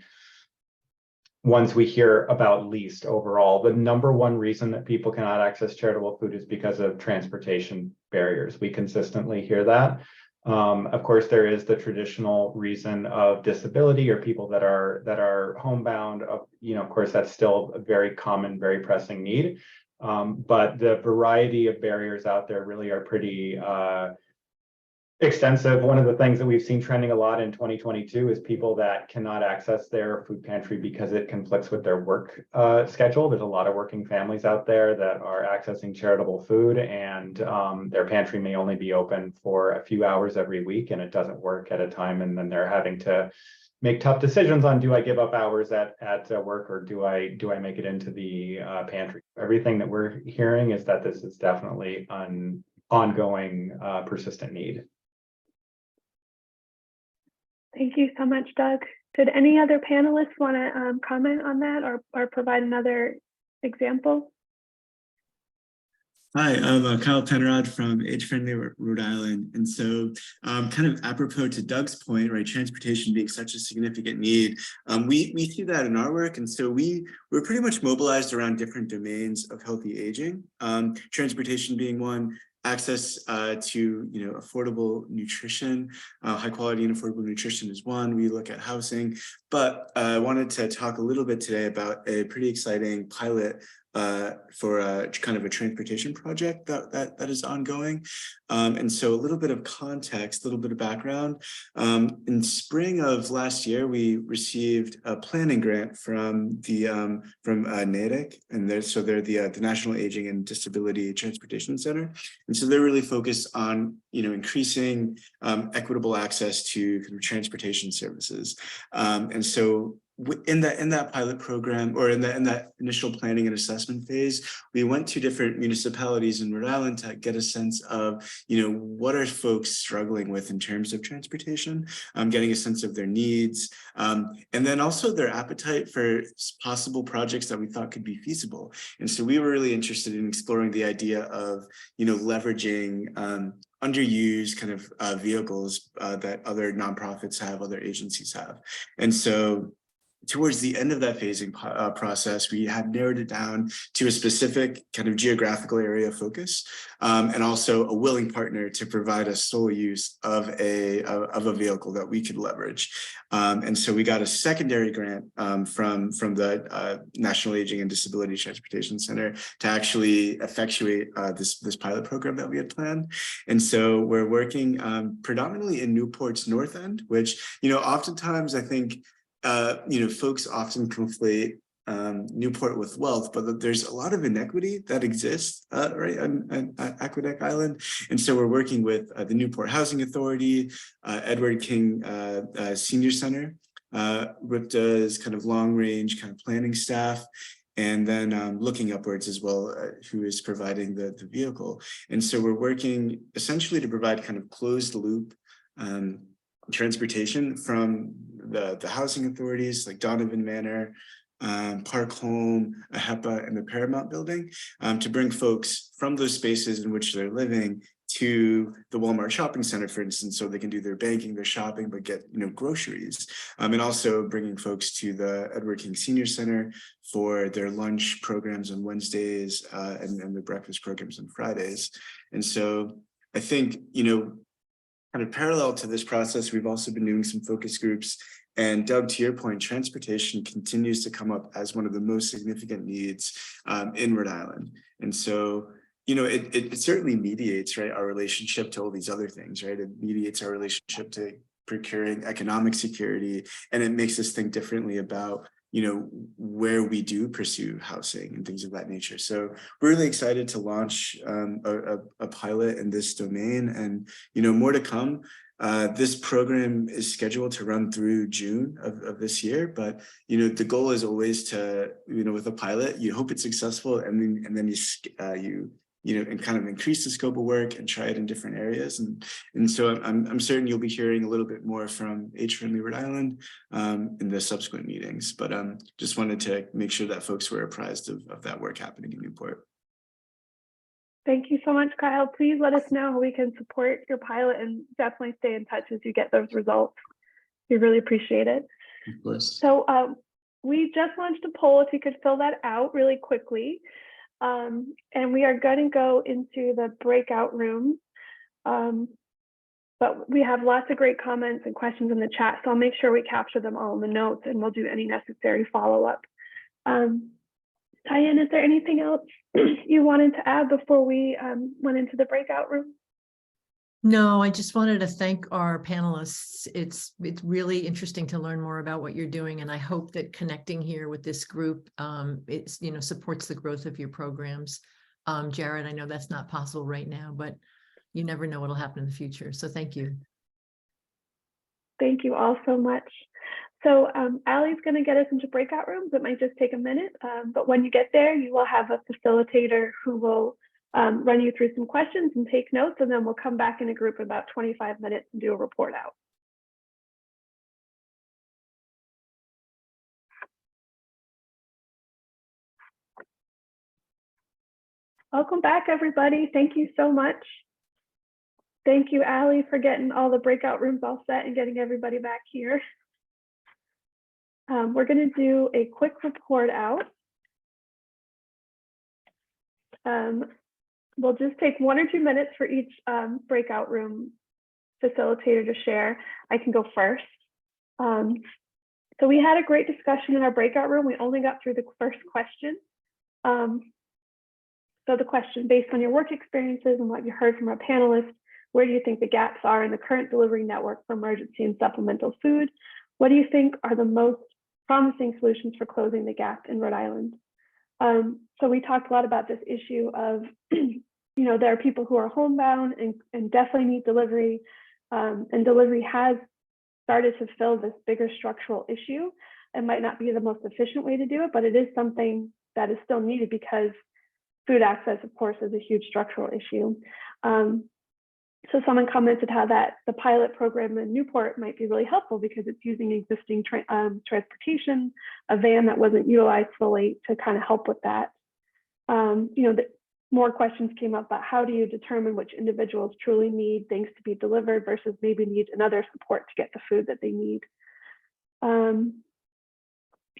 ones we hear about least overall. The number one reason that people cannot access charitable food is because of transportation barriers. We consistently hear that. Of course, there is the traditional reason of disability or people that are homebound. Of course, that's still a very common, very pressing need. But the variety of barriers out there really are pretty extensive. One of the things that we've seen trending a lot in 2022 is people that cannot access their food pantry because it conflicts with their work schedule. There's a lot of working families out there that are accessing charitable food, and their pantry may only be open for a few hours every week, and it doesn't work at a time, and then they're having to make tough decisions on, do I give up hours at work, or do I make it into the pantry? Everything that we're hearing is that this is definitely an ongoing persistent need. Thank you so much, Doug. Did any other panelists want to comment on that or provide another example? Hi, I'm Kyle Penrod from Age Friendly Rhode Island. And so kind of apropos to Doug's point, right, transportation being such a significant need, we see that in our work. And so we're pretty much mobilized around different domains of healthy aging, transportation being one, access to affordable nutrition, high quality and affordable nutrition is one. We look at housing, but I wanted to talk a little bit today about a pretty exciting pilot for a kind of a transportation project that is ongoing. And so a little bit of context, a little bit of background. In spring of last year, we received a planning grant from the NADIC, and they're the National Aging and Disability Transportation Center. And so they're really focused on increasing equitable access to kind of transportation services. And so in that pilot program, or in that initial planning and assessment phase, we went to different municipalities in Rhode Island to get a sense of, what are folks struggling with in terms of transportation, getting a sense of their needs, and then also their appetite for possible projects that we thought could be feasible. And so we were really interested in exploring the idea of, leveraging underused kind of vehicles that other nonprofits have, other agencies have. And so towards the end of that phasing process, we had narrowed it down to a specific kind of geographical area of focus, and also a willing partner to provide us sole use of a vehicle that we could leverage. And so we got a secondary grant from the National Aging and Disability Transportation Center to actually effectuate this pilot program that we had planned. And so we're working predominantly in Newport's north end, which, oftentimes I think folks often conflate Newport with wealth, but there's a lot of inequity that exists right on Aqueduct Island. And so we're working with the Newport Housing Authority, Edward King Senior Center, RIPTA's kind of long range kind of planning staff, and then looking upwards as well, who is providing the vehicle. And so we're working essentially to provide kind of closed loop transportation from the housing authorities like Donovan Manor, Park Home, AHEPA, and the Paramount Building to bring folks from those spaces in which they're living to the Walmart shopping center, for instance, so they can do their banking, their shopping, but get groceries. And also bringing folks to the Edward King Senior Center for their lunch programs on Wednesdays and the breakfast programs on Fridays. And so I think, kind of parallel to this process, we've also been doing some focus groups. And Doug, to your point, transportation continues to come up as one of the most significant needs in Rhode Island. And so, it certainly mediates, right, our relationship to all these other things, right? It mediates our relationship to procuring economic security, and it makes us think differently about where we do pursue housing and things of that nature. So we're really excited to launch a pilot in this domain, and more to come. This program is scheduled to run through June of this year, but the goal is always to with a pilot, you hope it's successful, and then and kind of increase the scope of work and try it in different areas. And so I'm certain you'll be hearing a little bit more from Age-Friendly Rhode Island in the subsequent meetings, but just wanted to make sure that folks were apprised of that work happening in Newport. Thank you so much, Kyle. Please let us know how we can support your pilot, and definitely stay in touch as you get those results. We really appreciate it. Of course. So we just launched a poll, if you could fill that out really quickly. And we are going to go into the breakout room. But we have lots of great comments and questions in the chat, so I'll make sure we capture them all in the notes, and we'll do any necessary follow-up. Diane, is there anything else you wanted to add before we went into the breakout room? No, I just wanted to thank our panelists. It's really interesting to learn more about what you're doing, and I hope that connecting here with this group supports the growth of your programs. Jared, I know that's not possible right now, but you never know what'll happen in the future. So thank you. Thank you all so much. So Allie's going to get us into breakout rooms. It might just take a minute, but when you get there, you will have a facilitator who will run you through some questions and take notes, and then we'll come back in a group in about 25 minutes and do a report out. Welcome back, everybody. Thank you so much. Thank you, Allie, for getting all the breakout rooms all set and getting everybody back here. We're going to do a quick report out. We'll just take 1 or 2 minutes for each breakout room facilitator to share. I can go first. So we had a great discussion in our breakout room. We only got through the first question. So the question, based on your work experiences and what you heard from our panelists, where do you think the gaps are in the current delivery network for emergency and supplemental food? What do you think are the most promising solutions for closing the gap in Rhode Island? So we talked a lot about this issue of, there are people who are homebound and definitely need delivery, and delivery has started to fill this bigger structural issue. It might not be the most efficient way to do it, but it is something that is still needed because food access, of course, is a huge structural issue. So someone commented how that the pilot program in Newport might be really helpful because it's using existing transportation, a van that wasn't utilized fully to kind of help with that. More questions came up about how do you determine which individuals truly need things to be delivered versus maybe need another support to get the food that they need.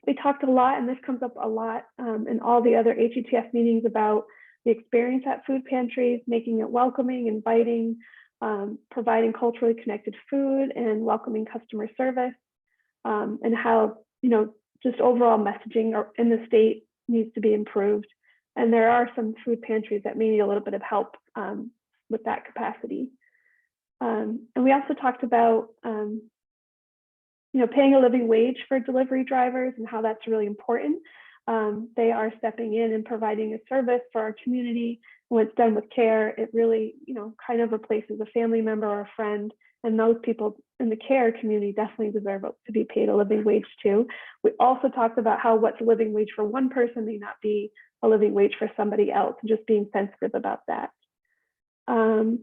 they talked a lot, and this comes up a lot in all the other HETF meetings, about the experience at food pantries, making it welcoming, inviting, providing culturally connected food, and welcoming customer service, and how, just overall messaging in the state needs to be improved. And there are some food pantries that may need a little bit of help with that capacity. And we also talked about, paying a living wage for delivery drivers and how that's really important. They are stepping in and providing a service for our community. When it's done with care, it really, kind of replaces a family member or a friend. And those people in the care community definitely deserve to be paid a living wage too. We also talked about how what's a living wage for one person may not be a living wage for somebody else, and just being sensitive about that. And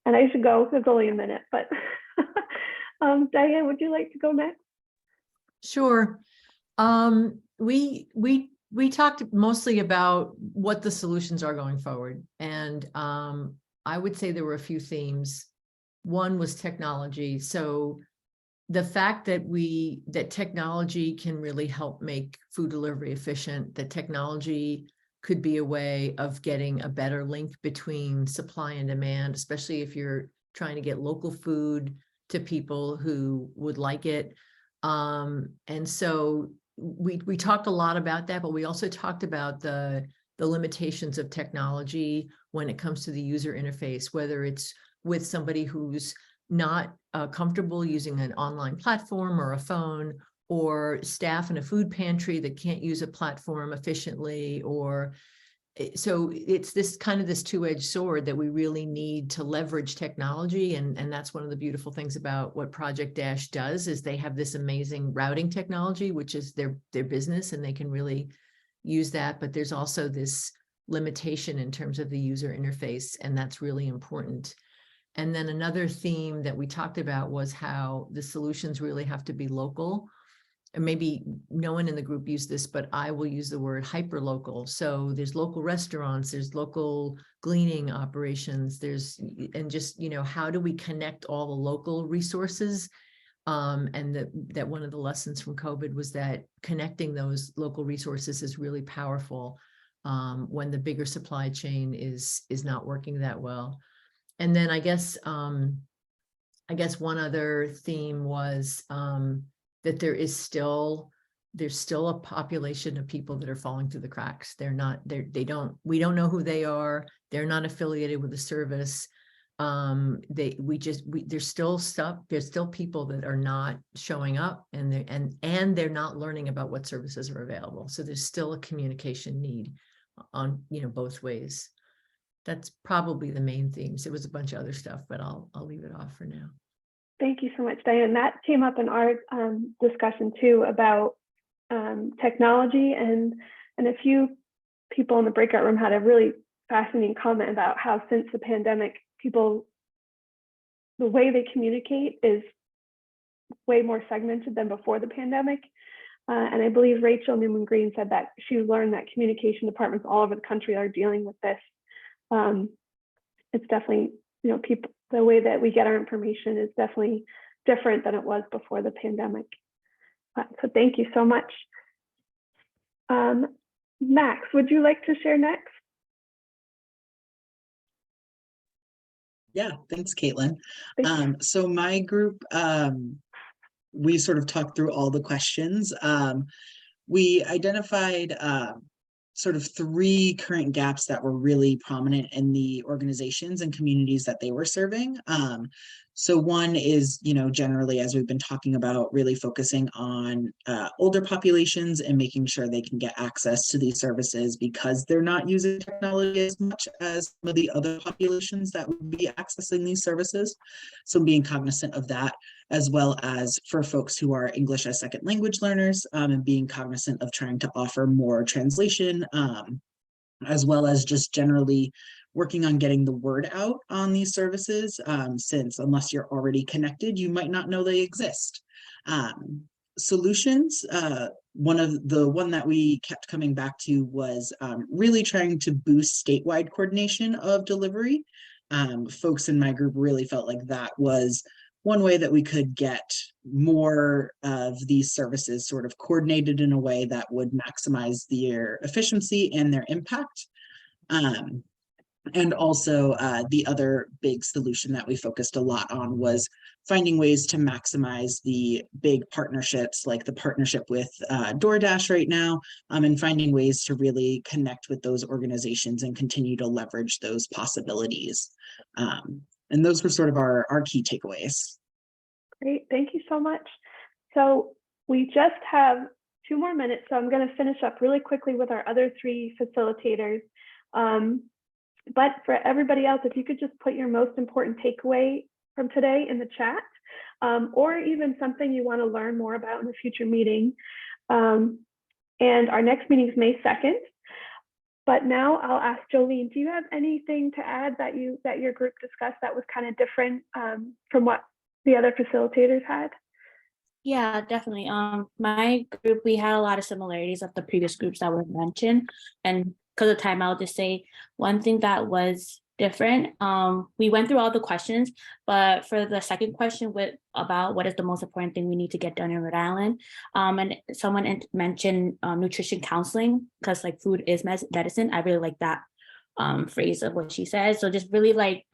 I should go, it's only a minute, but Diane, would you like to go next? Sure. We talked mostly about what the solutions are going forward. And I would say there were a few themes. One was technology. So the fact that technology can really help make food delivery efficient, that technology could be a way of getting a better link between supply and demand, especially if you're trying to get local food to people who would like it. And so we talked a lot about that, but we also talked about the limitations of technology when it comes to the user interface, whether it's with somebody who's not comfortable using an online platform or a phone, or staff in a food pantry that can't use a platform efficiently, or so it's this two-edged sword that we really need to leverage technology. And that's one of the beautiful things about what Project Dash does, is they have this amazing routing technology, which is their business, and they can really use that. But there's also this limitation in terms of the user interface, and that's really important. And then another theme that we talked about was how the solutions really have to be local. And maybe no one in the group used this, but I will use the word hyper-local. So there's local restaurants, there's local gleaning operations, and just, how do we connect all the local resources? And that one of the lessons from COVID was that connecting those local resources is really powerful when the bigger supply chain is not working that well. And then I guess one other theme was that there's still a population of people that are falling through the cracks. We don't know who they are. They're not affiliated with the service. There's still people that are not showing up, and they're not learning about what services are available. So there's still a communication need on, both ways. That's probably the main themes. It was a bunch of other stuff, but I'll leave it off for now. Thank you so much, Diane. That came up in our discussion too, about technology, and a few people in the breakout room had a really fascinating comment about how since the pandemic, the way they communicate is way more segmented than before the pandemic. And I believe Rachel Newman Green said that she learned that communication departments all over the country are dealing with this. It's definitely, people, the way that we get our information is definitely different than it was before the pandemic. So thank you so much. Max, would you like to share next? Yeah, thanks, Caitlin. So my group, we sort of talked through all the questions. We identified sort of 3 current gaps that were really prominent in the organizations and communities that they were serving. So one is, generally, as we've been talking about, really focusing on older populations and making sure they can get access to these services because they're not using technology as much as some of the other populations that would be accessing these services. So being cognizant of that, as well as for folks who are English as second language learners, and being cognizant of trying to offer more translation, as well as just generally working on getting the word out on these services, since unless you're already connected, you might not know they exist. Solutions, one that we kept coming back to was really trying to boost statewide coordination of delivery. Folks in my group really felt like that was one way that we could get more of these services sort of coordinated in a way that would maximize their efficiency and their impact. And also the other big solution that we focused a lot on was finding ways to maximize the big partnerships, like the partnership with DoorDash right now, and finding ways to really connect with those organizations and continue to leverage those possibilities. And those were sort of our key takeaways. Great, thank you so much. So we just have 2 more minutes, so I'm going to finish up really quickly with our other 3 facilitators. But for everybody else, if you could just put your most important takeaway from today in the chat, or even something you want to learn more about in a future meeting. And our next meeting is May 2nd. But now I'll ask Jolene, do you have anything to add that your group discussed that was kind of different from what the other facilitators had? Yeah, definitely. My group, we had a lot of similarities of the previous groups that were mentioned. And because of time, I'll just say one thing that was different. We went through all the questions, but for the second question about what is the most important thing we need to get done in Rhode Island, and someone mentioned nutrition counseling, because like food is medicine. I really like that phrase of what she said. So just really like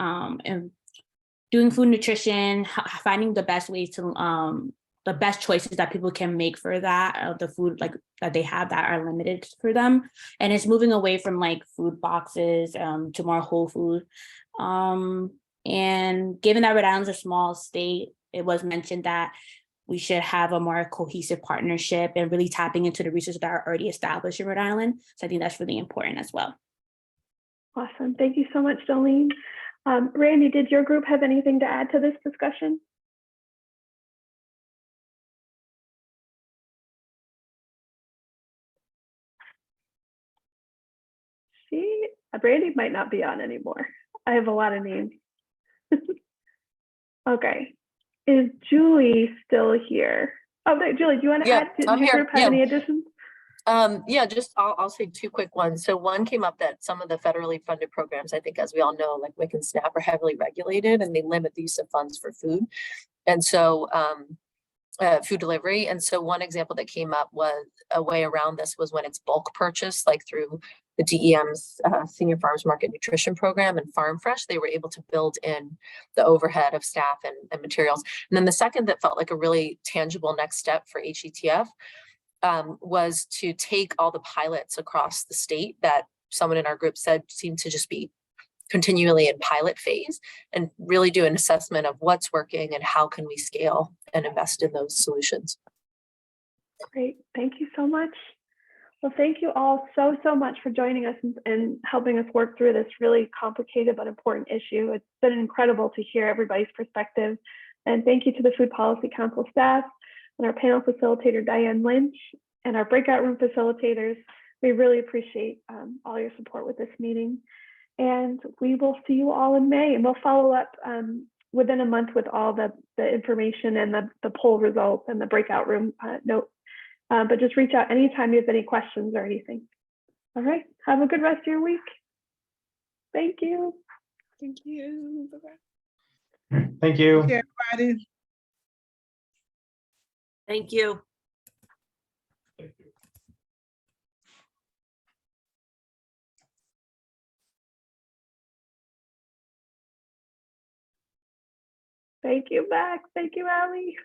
doing food nutrition, finding the best ways to the best choices that people can make for that, the food like that they have that are limited for them. And it's moving away from like food boxes to more whole food. And given that Rhode Island's a small state, it was mentioned that we should have a more cohesive partnership and really tapping into the resources that are already established in Rhode Island. So I think that's really important as well. Awesome, thank you so much, Jolene. Randy, did your group have anything to add to this discussion? See, Brandy might not be on anymore. I have a lot of names. Okay, is Julie still here? Oh, wait, Julie, do you want to add? Did your group have any additions? Yeah, just I'll say 2 quick ones. So one came up that some of the federally funded programs, I think, as we all know, like WIC and SNAP, are heavily regulated and they limit the use of funds for food. And so food delivery. And so one example that came up was a way around this was when it's bulk purchase, like through the DEM's Senior Farmers Market Nutrition Program and Farm Fresh, they were able to build in the overhead of staff and materials. And then the second that felt like a really tangible next step for HETF was to take all the pilots across the state that someone in our group said seemed to just be continually in pilot phase and really do an assessment of what's working and how can we scale and invest in those solutions. Great, thank you so much. Well, thank you all so much for joining us and helping us work through this really complicated but important issue. It's been incredible to hear everybody's perspective. And thank you to the Food Policy Council staff and our panel facilitator, Diane Lynch, and our breakout room facilitators. We really appreciate all your support with this meeting. And we will see you all in May, and we'll follow up within a month with all the information and the poll results and the breakout room notes. But just reach out anytime you have any questions or anything. All right, have a good rest of your week. Thank you. Thank you. Thank you. Thank you, everybody. Thank you. Thank you, Max. Thank you, Allie.